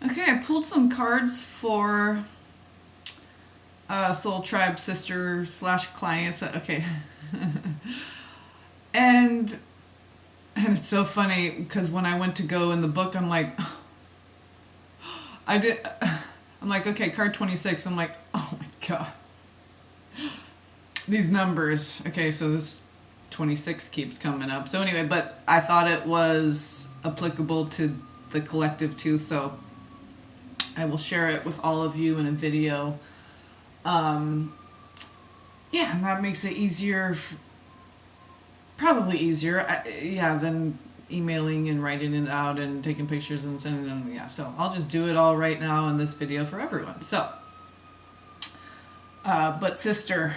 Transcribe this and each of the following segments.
Okay, I pulled some cards for Soul Tribe Sister slash clients. Okay. and and it's so funny because when I went to go in the book, I'm like, I did. I'm like, okay, card 26. I'm like, oh my god, these numbers. Okay, so this 26 keeps coming up. So anyway, but I thought it was applicable to the collective too. So I will share it with all of you in a video. Yeah, and that makes it easier, probably easier, yeah, than emailing and writing it out and taking pictures and sending them. Yeah, so I'll just do it all right now in this video for everyone. So, but Sister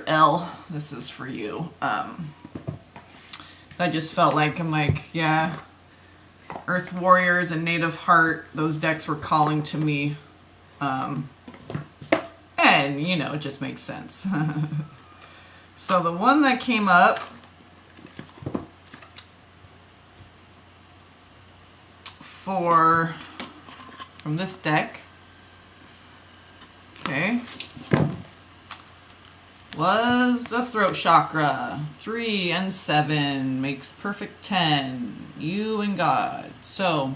L, this is for you. I just felt like, I'm like, yeah, Earth Warriors and Native Heart, those decks were calling to me. And, you know, it just makes sense. So the one that came up from this deck, okay, was the throat chakra. 3 and 7 makes perfect 10. You and God. So,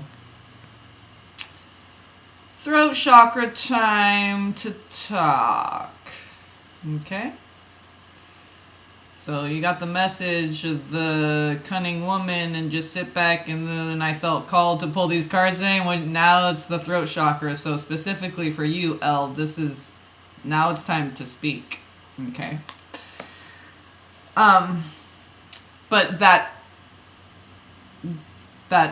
throat chakra time to talk. Okay? So you got the message of the cunning woman and just sit back, and then I felt called to pull these cards in. When now it's the throat chakra. So specifically for you, Elle, this is, now it's time to speak. Okay. But that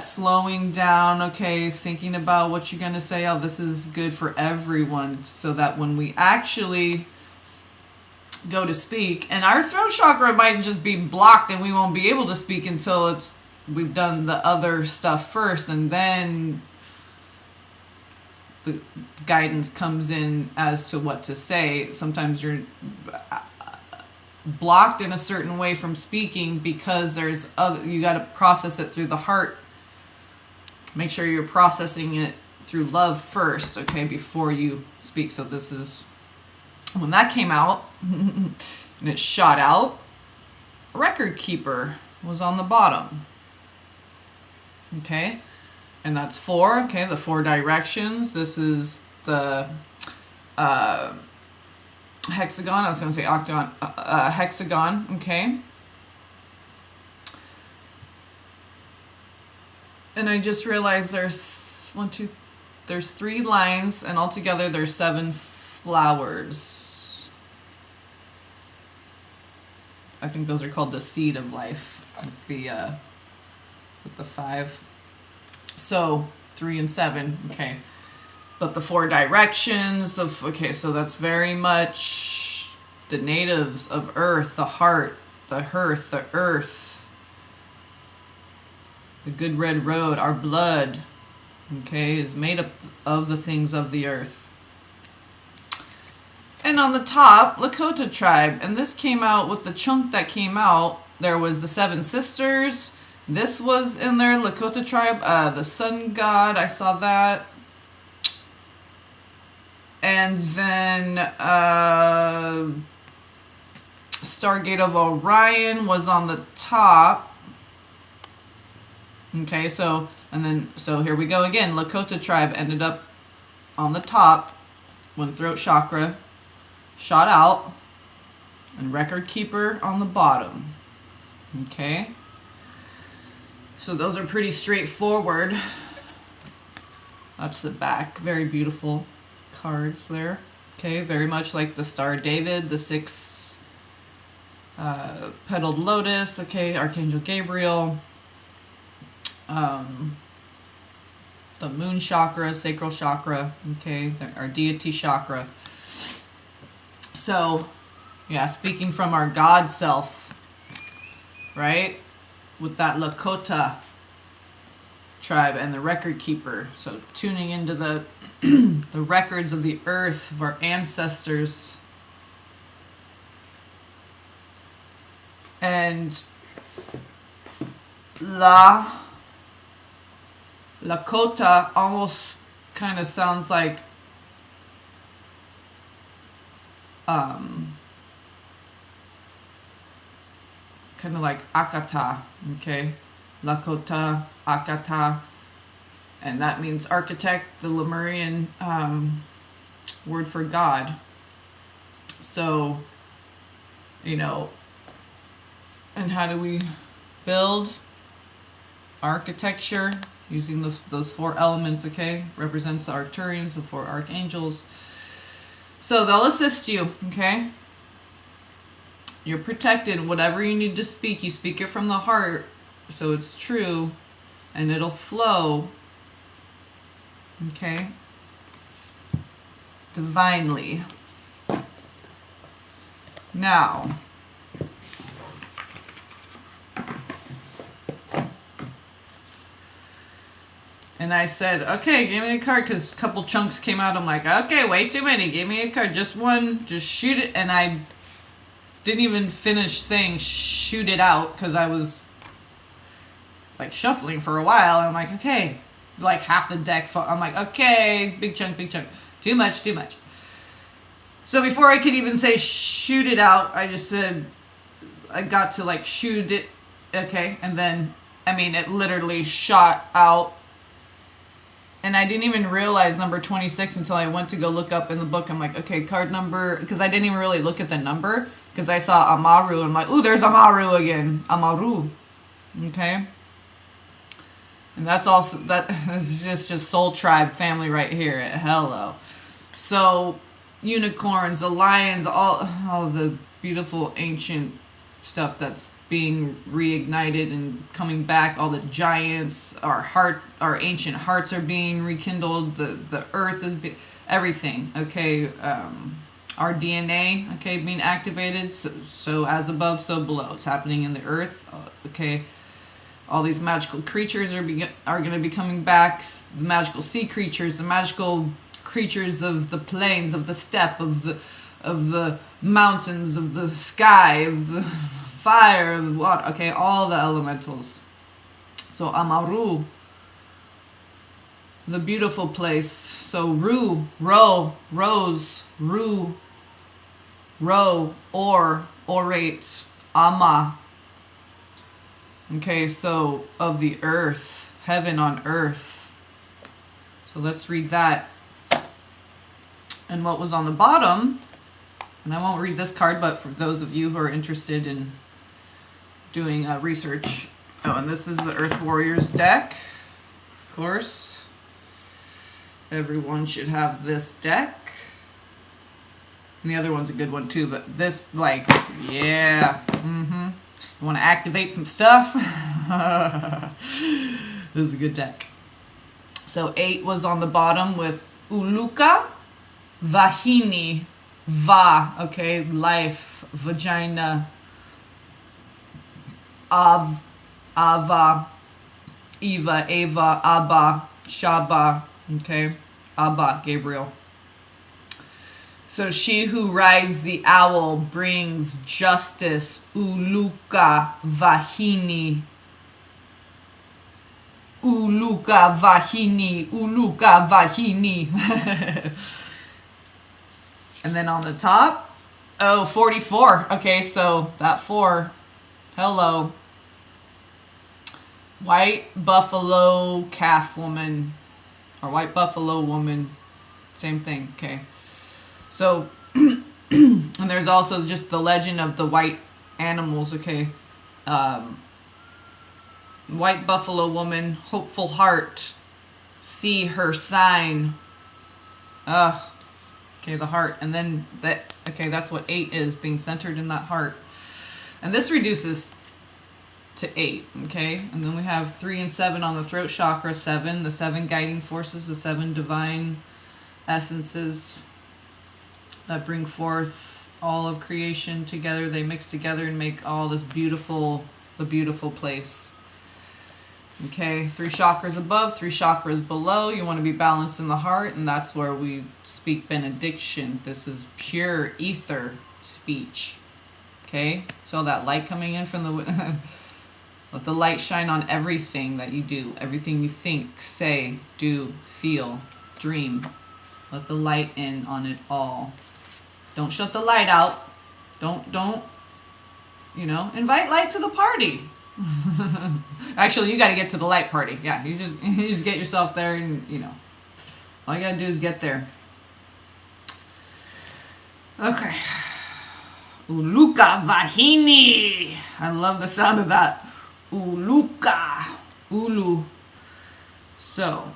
slowing down, okay, thinking about what you're going to say, oh, this is good for everyone, so that when we actually go to speak, and our throat chakra might just be blocked and we won't be able to speak until we've done the other stuff first, and then the guidance comes in as to what to say. Sometimes you're blocked in a certain way from speaking because you got to process it through the heart. Make sure you're processing it through love first, okay, before you speak. So this is, when that came out, and it shot out, Record Keeper was on the bottom. Okay, and that's 4, okay, the 4 directions. This is the hexagon, I was going to say octagon, hexagon, okay. And I just realized there's 3 lines, and altogether there's 7 flowers. I think those are called the seed of life, with the 5. So 3 and 7, okay. But the 4 directions of, okay, so that's very much the natives of Earth, the heart, the hearth, the earth. The good red road, our blood, okay, is made up of the things of the earth. And on the top, Lakota tribe. And this came out with the chunk that came out. There was the 7 sisters. This was in there, Lakota tribe. The sun god, I saw that. And then Stargate of Orion was on the top. Okay, so here we go again. Lakota tribe ended up on the top when throat chakra shot out, and Record Keeper on the bottom. Okay, so those are pretty straightforward. That's the back. Very beautiful cards there. Okay, very much like the Star of David, the 6 petaled lotus. Okay, Archangel Gabriel. The moon chakra, sacral chakra, okay, our deity chakra. So, yeah, speaking from our God self, right, with that Lakota tribe and the Record Keeper. So tuning into the the records of the earth, of our ancestors. And La Lakota almost kind of sounds like kind of like Akata, okay? Lakota, Akata, and that means architect, the Lemurian word for God. So, you know, and how do we build architecture? Using those 4 elements, okay? Represents the Arcturians, the 4 archangels. So they'll assist you, okay? You're protected. Whatever you need to speak, you speak it from the heart, so it's true, and it'll flow, okay? Divinely. Now, and I said, okay, give me a card, because a couple chunks came out. I'm like, okay, way too many. Give me a card, just one, just shoot it. And I didn't even finish saying shoot it out, because I was like shuffling for a while. And I'm like, okay, like half the deck. I'm like, okay, big chunk, big chunk. Too much, too much. So before I could even say shoot it out, I just said, I got to like shoot it, okay? And then, I mean, it literally shot out. And I didn't even realize number 26 until I went to go look up in the book. I'm like, okay, card number, because I didn't even really look at the number, because I saw Amaru, and I'm like, ooh, there's Amaru again. Amaru, okay? And that's also, that is just soul tribe family right here. Hello. So, unicorns, the lions, all the beautiful ancient stuff that's being reignited and coming back. All the giants, our ancient hearts are being rekindled. The earth is everything. Okay, our DNA, okay, being activated. So as above, so below. It's happening in the earth. Okay, all these magical creatures are going to be coming back. The magical sea creatures, the magical creatures of the plains, of the steppe, of the mountains, of the sky, of the fire, of the water, okay, all the elementals. So Amaru, the beautiful place. So Ru, Ro, Rose, Ru, Ro, Orate, Ama. Okay, so of the earth, heaven on earth. So let's read that. And what was on the bottom, and I won't read this card, but for those of you who are interested in doing research. Oh, and this is the Earth Warriors deck, of course. Everyone should have this deck. And the other one's a good one too, but this, like, yeah. You want to activate some stuff? This is a good deck. So 8 was on the bottom with Uluka, Vahini, Va, okay, life, vagina, Ava, Eva, Ava, Abba, Shaba, okay, Abba, Gabriel. So she who rides the owl brings justice, Uluka, Vahini, Uluka, Vahini, Uluka, Vahini. And then on the top, 44. Okay, so that 4, hello. White buffalo calf woman, or white buffalo woman, same thing, okay. So, and there's also just the legend of the white animals, okay. White buffalo woman, hopeful heart, see her sign. Okay, the heart. And then that, okay, that's what 8 is, being centered in that heart. And this reduces to 8, okay? And then we have 3 and 7 on the throat chakra, 7, the 7 guiding forces, the 7 divine essences that bring forth all of creation together. They mix together and make all this beautiful, the beautiful place. Okay, 3 chakras above, 3 chakras below. You want to be balanced in the heart, and that's where we speak benediction. This is pure ether speech. Okay, so that light coming in from the Let the light shine on everything that you do, everything you think, say, do, feel, dream. Let the light in on it all. Don't shut the light out. Don't, invite light to the party. Actually, you got to get to the light party. Yeah, you just get yourself there and, all you got to do is get there. Okay. Uluka Vahini. I love the sound of that. Uluka. Ulu. So,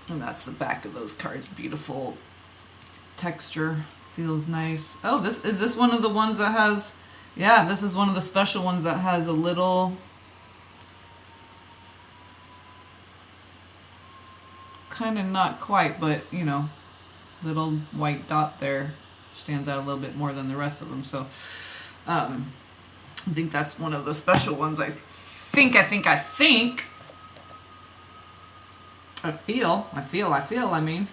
and that's the back of those cards. Beautiful texture. Feels nice. Oh, is this one of the ones that has... Yeah, this is one of the special ones that has a little... Kind of not quite, but, little white dot there. Stands out a little bit more than the rest of them. So, I think that's one of the special ones. I mean.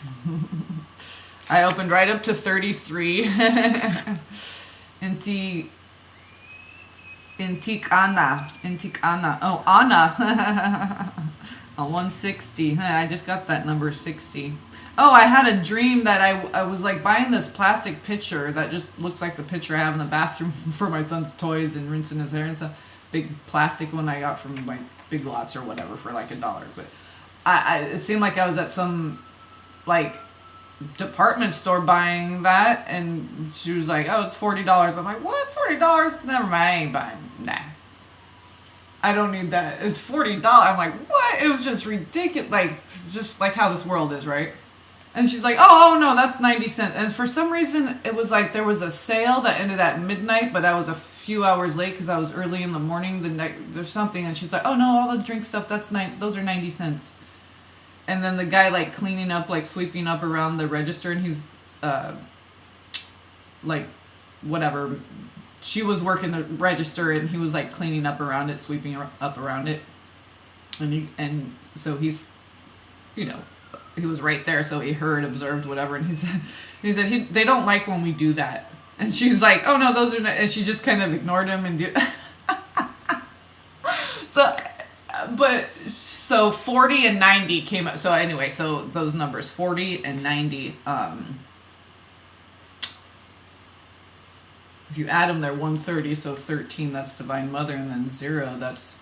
I opened right up to 33. Intikana. Oh, Anna. On 160. I just got that number 60. Oh, I had a dream that I was like buying this plastic pitcher that just looks like the pitcher I have in the bathroom for my son's toys and rinsing his hair and stuff. Big plastic one I got from like Big Lots or whatever for like $1. But it seemed like I was at some like department store buying that, and she was like, "Oh, it's $40." I'm like, "What? $40? Never mind, I ain't buying. Nah, I don't need that. It's $40." I'm like, "What?" It was just ridiculous, like just like how this world is, right? And she's like, oh no, that's 90 cents. And for some reason, it was like there was a sale that ended at midnight, but I was a few hours late because I was early in the morning. The night there's something, and she's like, oh no, all the drink stuff, those are 90 cents. And then the guy like cleaning up, like sweeping up around the register, and he's like whatever. She was working the register, and he was like cleaning up around it, sweeping up around it, and so he's, he was right there, so he heard, observed, whatever, and he said they don't like when we do that. And she's like, oh no, those are not, and she just kind of ignored him and so 40 and 90 came up. So anyway, so those numbers 40 and 90, if you add them, they're 130. So 13, that's Divine Mother, and then 0, that's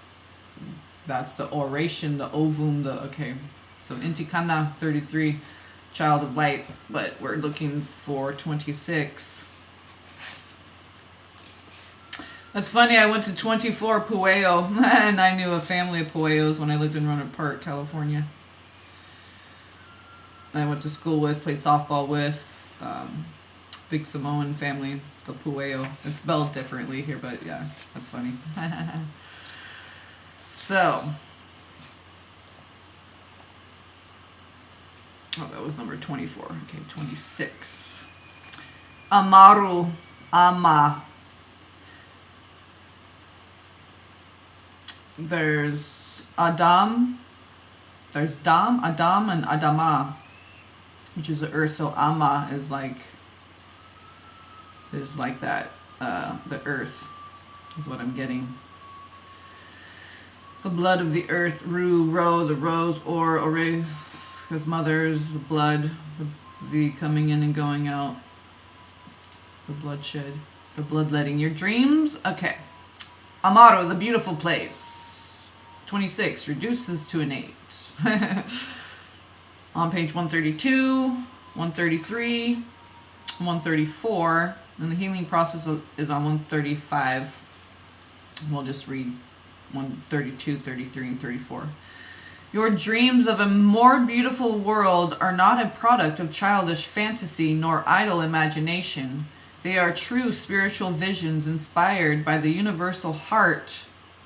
the oration, the ovum, okay. So Intikana 33, Child of Light, but we're looking for 26. That's funny, I went to 24 Pueo, and I knew a family of Pueos when I lived in Roanoke Park, California. I went to school with, played softball with, big Samoan family, the Pueo. It's spelled differently here, but yeah, that's funny. So... Oh, that was number 24. Okay, 26. Amaru. Ama. There's Adam. There's Dam, Adam, and Adama, which is the earth. So Ama is like that. The earth is what I'm getting. The blood of the earth. Ru, Ro, the rose, Ore, because mothers, the blood, the coming in and going out, the bloodshed, the bloodletting, your dreams. Okay. Amaro, the beautiful place. 26 reduces to an 8. On page 132, 133, 134, and the healing process is on 135. We'll just read 132, 33, and 34. Your dreams of a more beautiful world are not a product of childish fantasy nor idle imagination. They are true spiritual visions inspired by the universal heart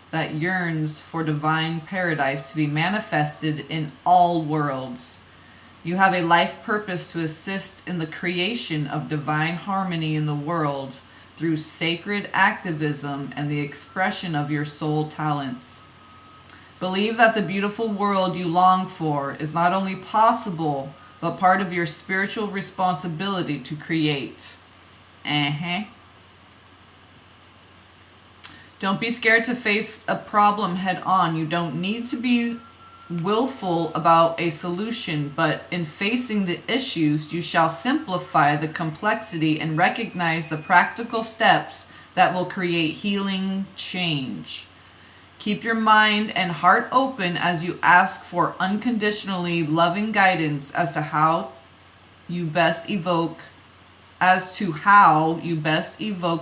that yearns for divine paradise to be manifested in all worlds. You have a life purpose to assist in the creation of divine harmony in the world through sacred activism and the expression of your soul talents. Believe that the beautiful world you long for is not only possible, but part of your spiritual responsibility to create. Don't Don't be scared to face a problem head on. You don't need to be willful about a solution, but in facing the issues, you shall simplify the complexity and recognize the practical steps that will create healing change. Keep your mind and heart open as you ask for unconditionally loving guidance as to how you best evoke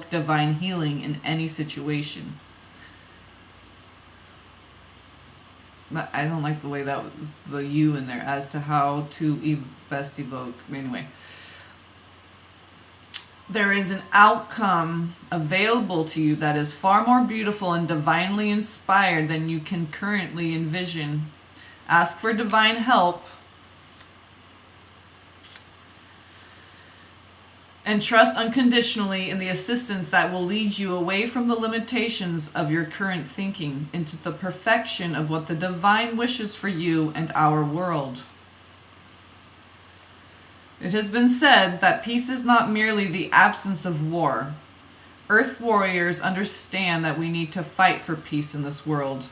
divine healing in any situation. But I don't like the way that was the you in there, as to how to best evoke. Anyway, there is an outcome available to you that is far more beautiful and divinely inspired than you can currently envision. Ask for divine help and trust unconditionally in the assistance that will lead you away from the limitations of your current thinking into the perfection of what the divine wishes for you and our world. It has been said that peace is not merely the absence of war. Earth warriors understand that we need to fight for peace in this world,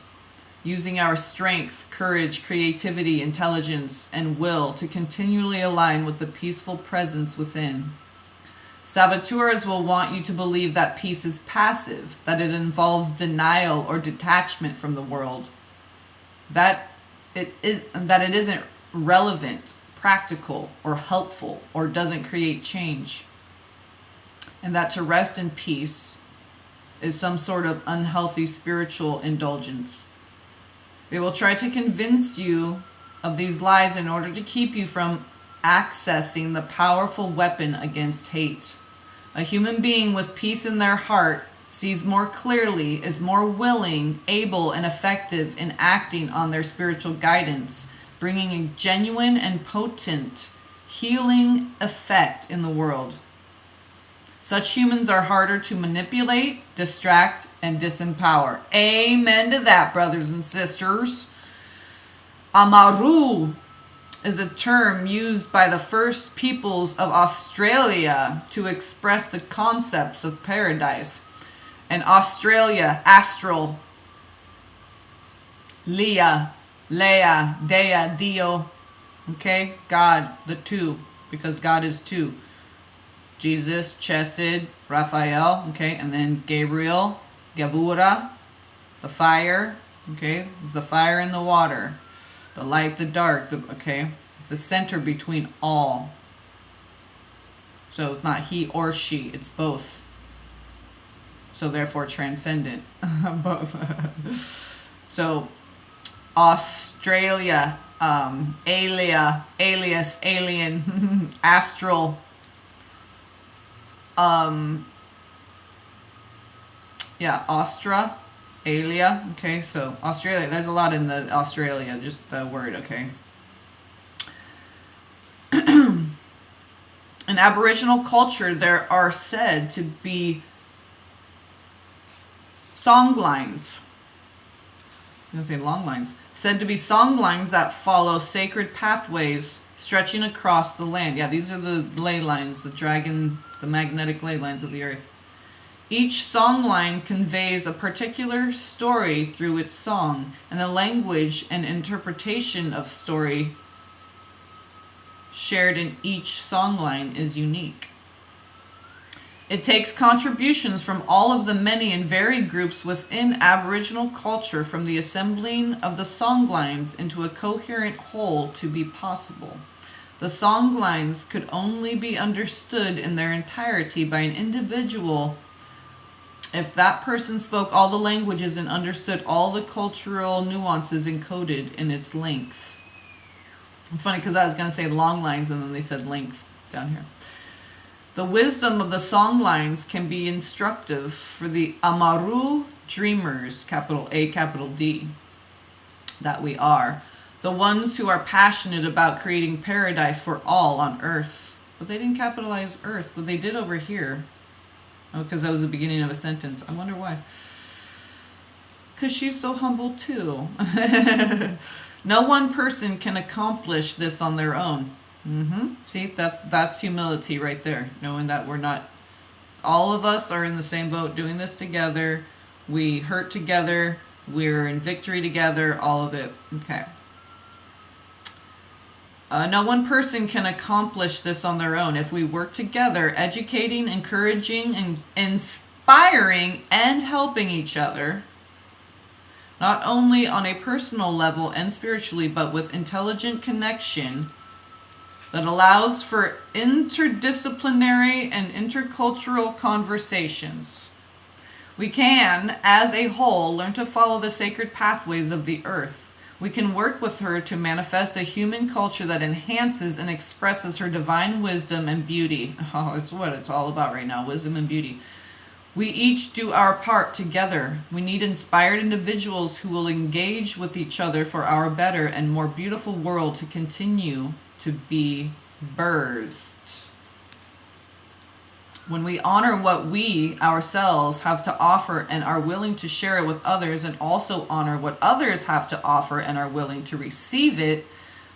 using our strength, courage, creativity, intelligence, and will to continually align with the peaceful presence within. Saboteurs will want you to believe that peace is passive, that it involves denial or detachment from the world, that it isn't relevant, practical, or helpful, or doesn't create change, and that to rest in peace is some sort of unhealthy spiritual indulgence. They will try to convince you of these lies in order to keep you from accessing the powerful weapon against hate. A human being with peace in their heart sees more clearly, is more willing, able, and effective in acting on their spiritual guidance, bringing a genuine and potent healing effect in the world. Such humans are harder to manipulate, distract, and disempower. Amen to that, brothers and sisters. Amaru is a term used by the first peoples of Australia to express the concepts of paradise. And Australia, astral, Leah, Dea, Dio, okay? God, the two, because God is two. Jesus, Chesed, Raphael, okay? And then Gabriel, Gavura, the fire, okay? It's the fire and the water. The light, the dark, okay? It's the center between all. So it's not he or she, it's both. So therefore transcendent. Both. So Australia, alias, alien, astral, Austra, Alia, okay, so Australia, there's a lot in the Australia, just the word, okay. In Aboriginal culture, there are said to be song lines. I was going to say long lines. Said to be song lines that follow sacred pathways stretching across the land. Yeah, these are the ley lines, the magnetic ley lines of the earth. Each song line conveys a particular story through its song, and the language and interpretation of story shared in each song line is unique. It takes contributions from all of the many and varied groups within Aboriginal culture from the assembling of the song lines into a coherent whole to be possible. The song lines could only be understood in their entirety by an individual if that person spoke all the languages and understood all the cultural nuances encoded in its length. It's funny because I was going to say long lines and then they said length down here. The wisdom of the song lines can be instructive for the Amaru dreamers, capital A, capital D, that we are. The ones who are passionate about creating paradise for all on earth. But they didn't capitalize earth, but they did over here. Oh, because that was the beginning of a sentence. I wonder why. Because she's so humble too. No one person can accomplish this on their own. See, that's humility right there. Knowing that we're not, all of us are in the same boat doing this together. We hurt together. We're in victory together. All of it. Okay. No one person can accomplish this on their own. If we work together, educating, encouraging, and inspiring, and helping each other, not only on a personal level and spiritually, but with intelligent connection that allows for interdisciplinary and intercultural conversations, we can, as a whole, learn to follow the sacred pathways of the earth. We can work with her to manifest a human culture that enhances and expresses her divine wisdom and beauty. Oh, it's what it's all about right now, wisdom and beauty. We each do our part together. We need inspired individuals who will engage with each other for our better and more beautiful world to continue to be birthed. When we honor what we ourselves have to offer and are willing to share it with others, and also honor what others have to offer and are willing to receive it,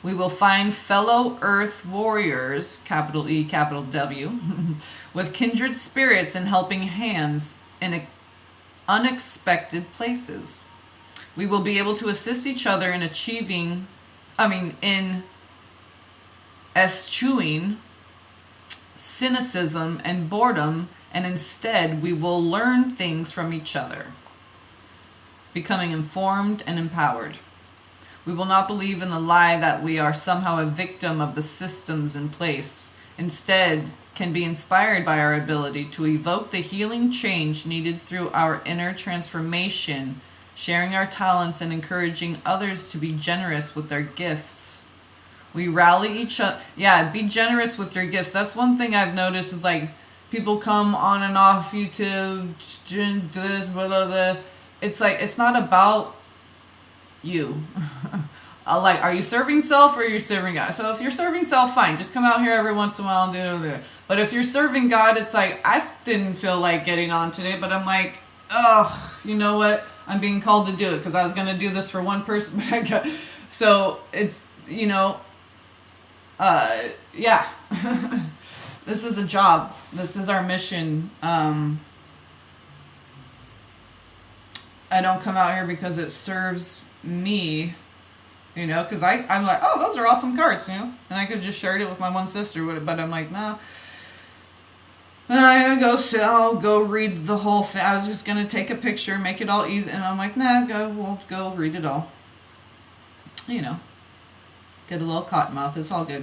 we will find fellow earth warriors, capital E, capital W, with kindred spirits and helping hands in unexpected places. We will be able to assist each other in eschewing cynicism and boredom, and instead we will learn things from each other, becoming informed and empowered. We will not believe in the lie that we are somehow a victim of the systems in place. Instead, can be inspired by our ability to evoke the healing change needed through our inner transformation, sharing our talents and encouraging others to be generous with their gifts. We rally each other. Yeah, be generous with your gifts. That's one thing I've noticed is like people come on and off YouTube, this, blah, blah, blah. It's like, it's not about you. Like, are you serving self or are you serving God? So if you're serving self, fine. Just come out here every once in a while and do it. But if you're serving God, it's like, I didn't feel like getting on today, but I'm like, oh, you know what? I'm being called to do it because I was going to do this for one person. But I got, so it's, you know, yeah. This is a job. This is our mission. I don't come out here because it serves me, you know, because I'm like, oh, those are awesome cards, you know, and I could just share it with my one sister, but I'm like, no. I gotta go I'll go read the whole thing. I was just gonna take a picture, make it all easy, and I'm like, nah, we'll go read it all. You know. Get a little cotton mouth. It's all good.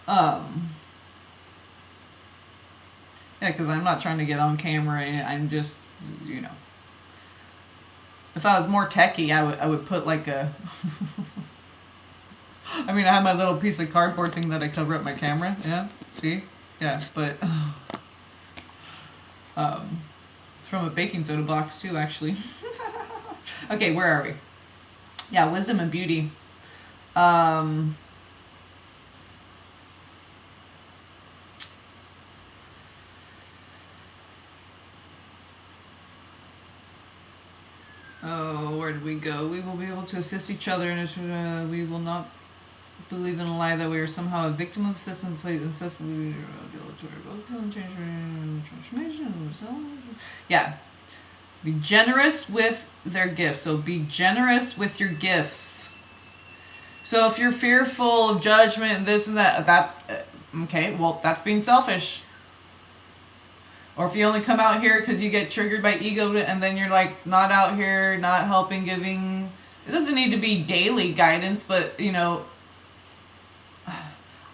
Yeah, because I'm not trying to get on camera. I'm just, you know. If I was more techie, I would put like a... I mean, I have my little piece of cardboard thing that I cover up my camera. Yeah, see? Yeah, but... from a baking soda box too, actually. Okay, where are we? Yeah, wisdom and beauty. Oh, where did we go? We will be able to assist each other, and we will not believe in a lie that we are somehow a victim of system. Yeah. Be generous with their gifts. So be generous with your gifts. So if you're fearful of judgment and this and that, okay, well, that's being selfish. Or if you only come out here because you get triggered by ego and then you're like not out here, not helping, giving. It doesn't need to be daily guidance, but, you know,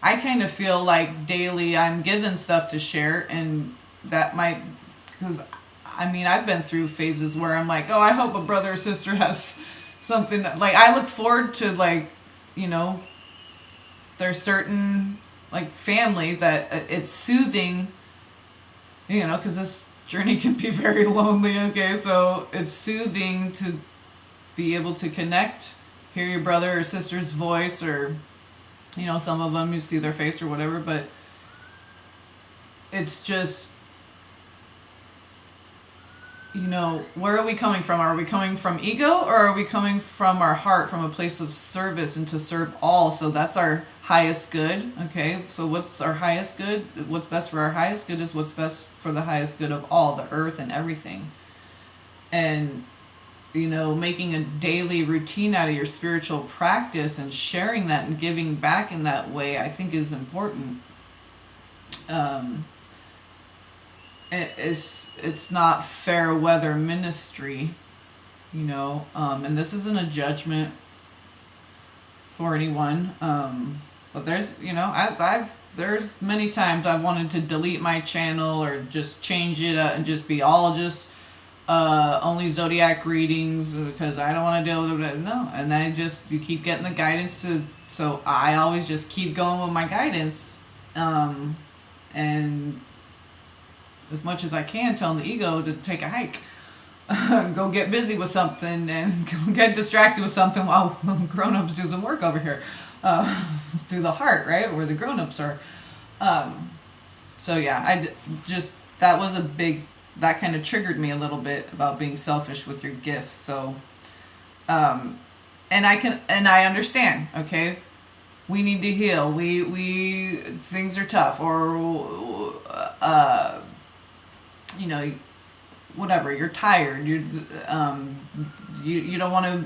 I kind of feel like daily I'm given stuff to share, and that might, because I mean, I've been through phases where I'm like, oh, I hope a brother or sister has something that, like, I look forward to, like, you know, there's certain, like, family that it's soothing, you know, because this journey can be very lonely, okay, so it's soothing to be able to connect, hear your brother or sister's voice, or, you know, some of them you see their face or whatever, but it's just, you know, where are we coming from? Are we coming from ego, or are we coming from our heart, from a place of service and to serve all? So that's our highest good. Okay, so what's our highest good? What's best for our highest good is what's best for the highest good of all, the earth and everything. And, you know, making a daily routine out of your spiritual practice and sharing that and giving back in that way, I think is important. It's not fair weather ministry, you know, and this isn't a judgment for anyone, but there's, you know, there's many times I've wanted to delete my channel or just change it and just be all just only zodiac readings, because I don't want to deal with it. No, and you keep getting the guidance so I always just keep going with my guidance, and as much as I can, telling the ego to take a hike, go get busy with something, and get distracted with something while grown-ups do some work over here, through the heart, right, where the grown-ups are. So yeah, that kind of triggered me a little bit about being selfish with your gifts. So, and I understand. Okay, we need to heal. Things are tough, or you know, whatever, you're tired, you don't want to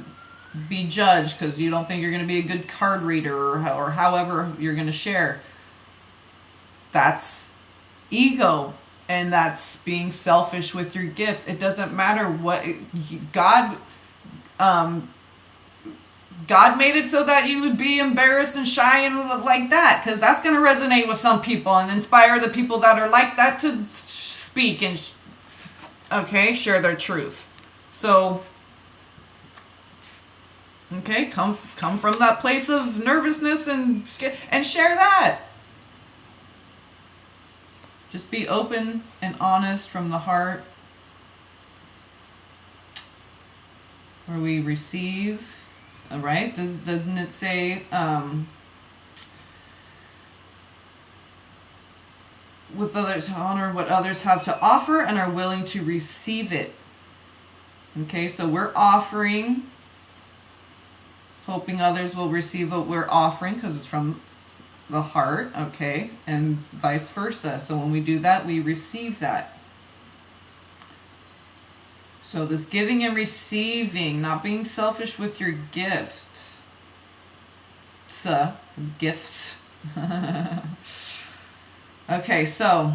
be judged because you don't think you're going to be a good card reader, or however you're going to share. That's ego, and that's being selfish with your gifts. It doesn't matter what God made it so that you would be embarrassed and shy and like that, because that's going to resonate with some people and inspire the people that are like that to speak and share their truth. So come from that place of nervousness and share that. Just be open and honest from the heart, where we receive. All right, doesn't it say with others honor what others have to offer and are willing to receive it? Okay, so we're offering, hoping others will receive what we're offering because it's from the heart, okay, and vice versa. So when we do that, we receive that. So this giving and receiving, not being selfish with your gift. Gifts. Okay, so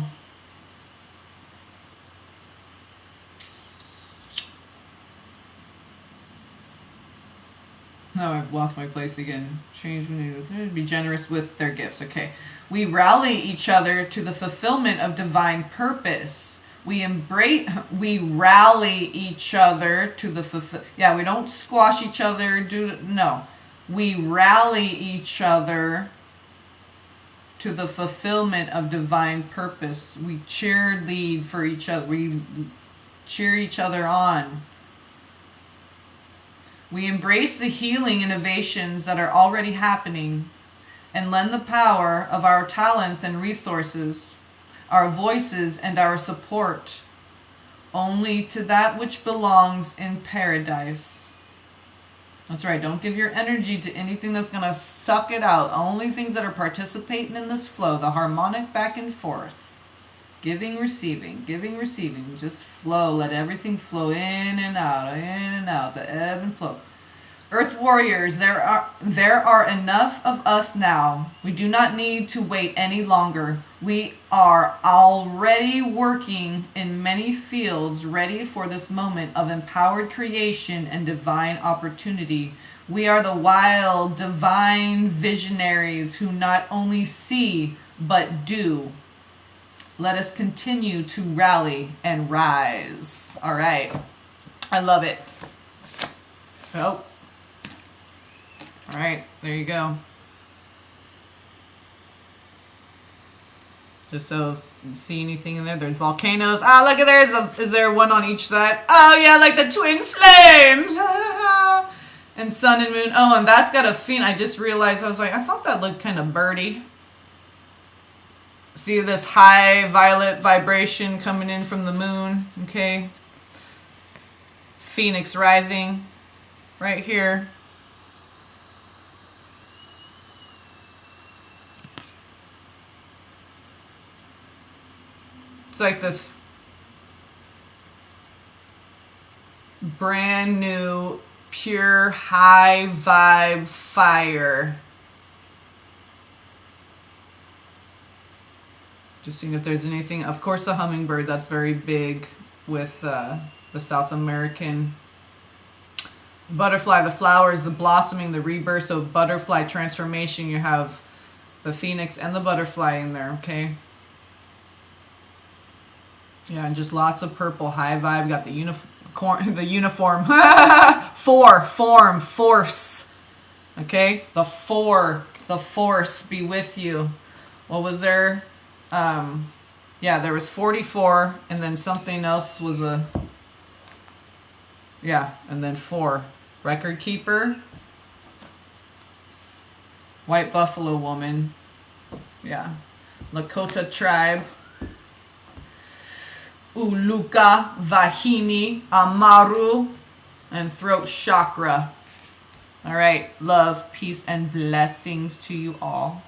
now I've lost my place again. Be generous with their gifts. Okay. We rally each other to the fulfillment of divine purpose. We rally each other to the we don't squash each other. We rally each other to the fulfillment of divine purpose. We cheerlead for each other. We cheer each other on. We embrace the healing innovations that are already happening and lend the power of our talents and resources, our voices and our support, only to that which belongs in paradise. That's right, don't give your energy to anything that's going to suck it out. Only things that are participating in this flow, the harmonic back and forth. Giving, receiving, just flow. Let everything flow in and out, the ebb and flow. Earth warriors, there are enough of us now. We do not need to wait any longer. We are already working in many fields, ready for this moment of empowered creation and divine opportunity. We are the wild, divine visionaries who not only see, but do. Let us continue to rally and rise. All right. I love it. Oh. All right. There you go. Just so if you see anything in there. There's volcanoes. Ah, look at there. Is there one on each side? Oh, yeah, like the twin flames. And sun and moon. Oh, and that's got a fin. I just realized, I thought that looked kind of birdy. See this high violet vibration coming in from the moon, okay? Phoenix rising right here. It's like this brand new, pure, high vibe fire. Just seeing if there's anything. Of course, the hummingbird, that's very big with the South American butterfly, the flowers, the blossoming, the rebirth. So butterfly transformation, you have the phoenix and the butterfly in there, okay? Yeah, and just lots of purple, high vibe. Got the uniform. Force. Okay? The force be with you. What was there? Yeah, there was 44, and then something else was and then 4. Record keeper. White buffalo woman. Yeah. Lakota tribe. Uluka, Vahini, Amaru, and throat chakra. All right. Love, peace, and blessings to you all.